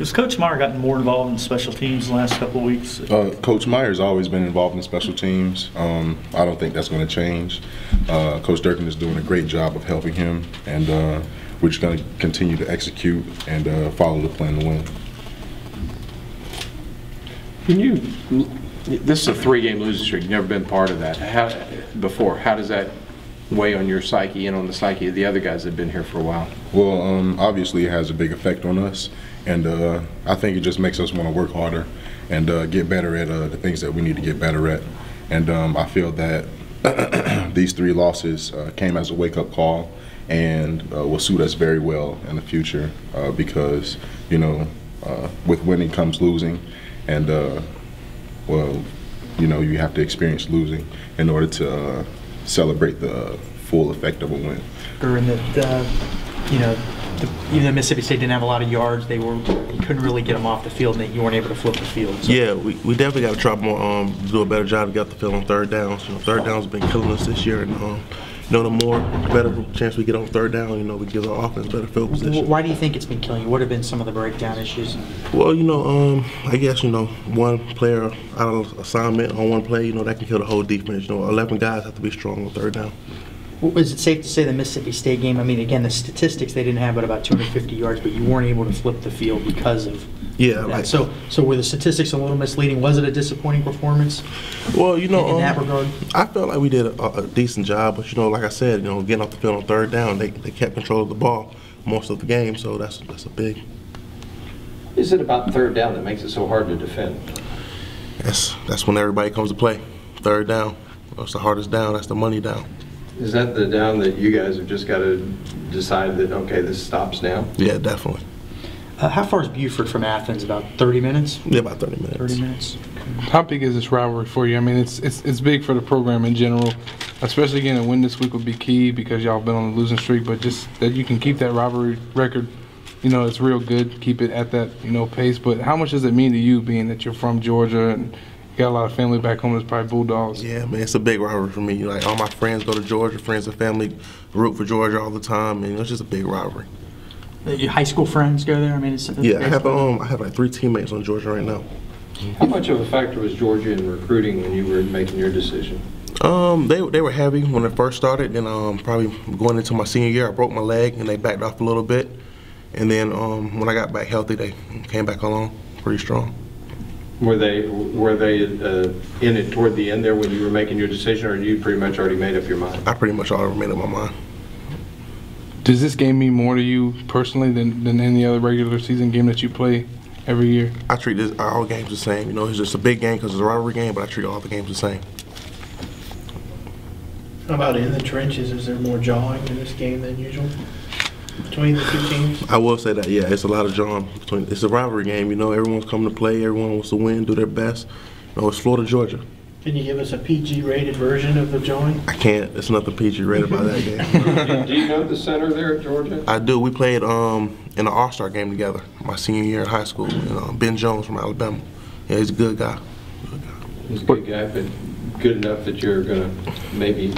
Has Coach Meyer gotten more involved in special teams the last couple of weeks? Coach Meyer's always been involved in special teams. I don't think that's going to change. Coach Durkin is doing a great job of helping him, and we're just going to continue to execute and follow the plan to win. This is a 3-game losing streak. You've never been part of that before. How does that weigh on your psyche and on the psyche of the other guys that have been here for a while? Well, obviously it has a big effect on us, and I think it just makes us want to work harder and get better at the things that we need to get better at. And I feel that these 3 losses came as a wake-up call and will suit us very well in the future because, you know, with winning comes losing, and well, you know, you have to experience losing in order to celebrate the full effect of a win. And that, you know, even though Mississippi State didn't have a lot of yards, you couldn't really get them off the field, and you weren't able to flip the field. So. Yeah, we definitely got to try more, do a better job to get off the field on third downs. You know, third downs have been killing us this year, and you know, the better chance we get on third down, you know, we give our offense better field position. Why do you think it's been killing you? What have been some of the breakdown issues? Well, you know, I guess, you know, one player out of assignment on one play, you know, that can kill the whole defense. You know, 11 guys have to be strong on third down. Well, is it safe to say the Mississippi State game, I mean, again, the statistics, they didn't have but about 250 yards, but you weren't able to flip the field because of that. Like, so were the statistics a little misleading? Was it a disappointing performance? Well, you know, in that regard? I felt like we did a decent job, but, you know, like I said, you know, getting off the field on third down, they kept control of the ball most of the game, so that's a big. What is it about third down that makes it so hard to defend? That's when everybody comes to play. Third down. That's the hardest down. That's the money down. Is that the down that you guys have just got to decide that, okay, this stops now? Yeah, definitely. How far is Buford from Athens? About 30 minutes? Yeah, about 30 minutes. 30 minutes. How big is this rivalry for you? I mean, it's big for the program in general, especially getting a win this week would be key because y'all been on a losing streak, but just that you can keep that rivalry record, you know, it's real good. Keep it at that, you know, pace. But how much does it mean to you being that you're from Georgia and you got a lot of family back home that's probably Bulldogs? Yeah, man, it's a big rivalry for me. Like, all my friends go to Georgia, friends and family root for Georgia all the time, and it's just a big rivalry. Your high school friends go there? I mean, it's yeah, I have like 3 teammates on Georgia right now. How much of a factor was Georgia in recruiting when you were making your decision? They were heavy when it first started. Then probably going into my senior year, I broke my leg and they backed off a little bit. And then when I got back healthy, they came back along pretty strong. Were they in it toward the end there when you were making your decision, or you pretty much already made up your mind? I pretty much already made up my mind. Does this game mean more to you personally than any other regular season game that you play every year? I treat all games the same. You know, it's just a big game because it's a rivalry game, but I treat all the games the same. How about in the trenches? Is there more jawing in this game than usual between the 2 teams? I will say that, yeah, it's a lot of jawing between. It's a rivalry game. You know, everyone's coming to play. Everyone wants to win, do their best. You know, it's Florida, Georgia. Can you give us a PG-rated version of the jawing? I can't. It's nothing PG-rated about that game. Do you know the center there at Georgia? I do. We played in an All-Star game together my senior year in high school. And, Ben Jones from Alabama. Yeah, he's a good guy. He's a good guy, but good enough that you're going to maybe.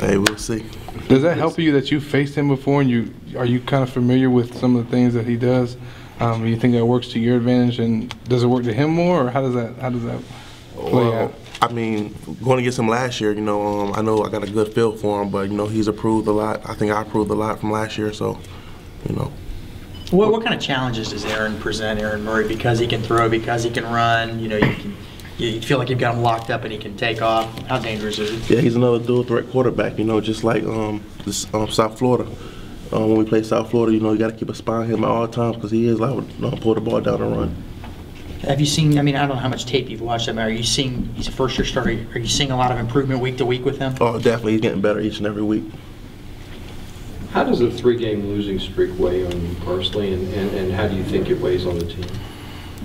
Hey, we'll see. Does that help you that you faced him before and are you kind of familiar with some of the things that he does? You think that works to your advantage, and does it work to him more, or how does that play out? I mean, going against him last year, you know, I know I got a good feel for him, but, you know, he's improved a lot. I think I improved a lot from last year, so, you know. What kind of challenges does Aaron present, Aaron Murray, because he can throw, because he can run, you know, you feel like you've got him locked up and he can take off? How dangerous is it? Yeah, he's another dual threat quarterback, you know, just like South Florida. When we play South Florida, you know, you got to keep a spy on him at all times because he is liable to pull the ball down and run. Have you seen, I mean, I don't know how much tape you've watched him. Are you seeing, he's a first-year starter, are you seeing a lot of improvement week to week with him? Oh, definitely. He's getting better each and every week. How does a 3-game losing streak weigh on you personally, and how do you think it weighs on the team?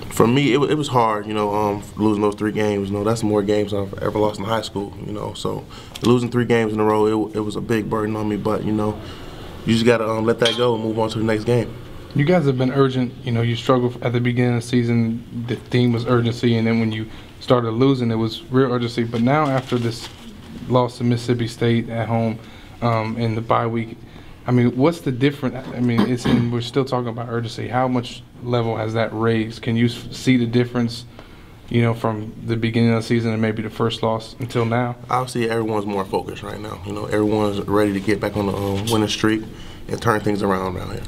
For me, it was hard, you know, losing those 3 games. You know, that's more games I've ever lost in high school, you know. So losing 3 games in a row, it was a big burden on me. But, you know, you just got to let that go and move on to the next game. You guys have been urgent. You know, you struggled at the beginning of the season. The theme was urgency, and then when you started losing, it was real urgency. But now, after this loss to Mississippi State at home in the bye week, I mean, what's the difference? I mean, we're still talking about urgency. How much level has that raised? Can you see the difference, you know, from the beginning of the season and maybe the first loss until now? Obviously, everyone's more focused right now. You know, everyone's ready to get back on the winning streak and turn things around here.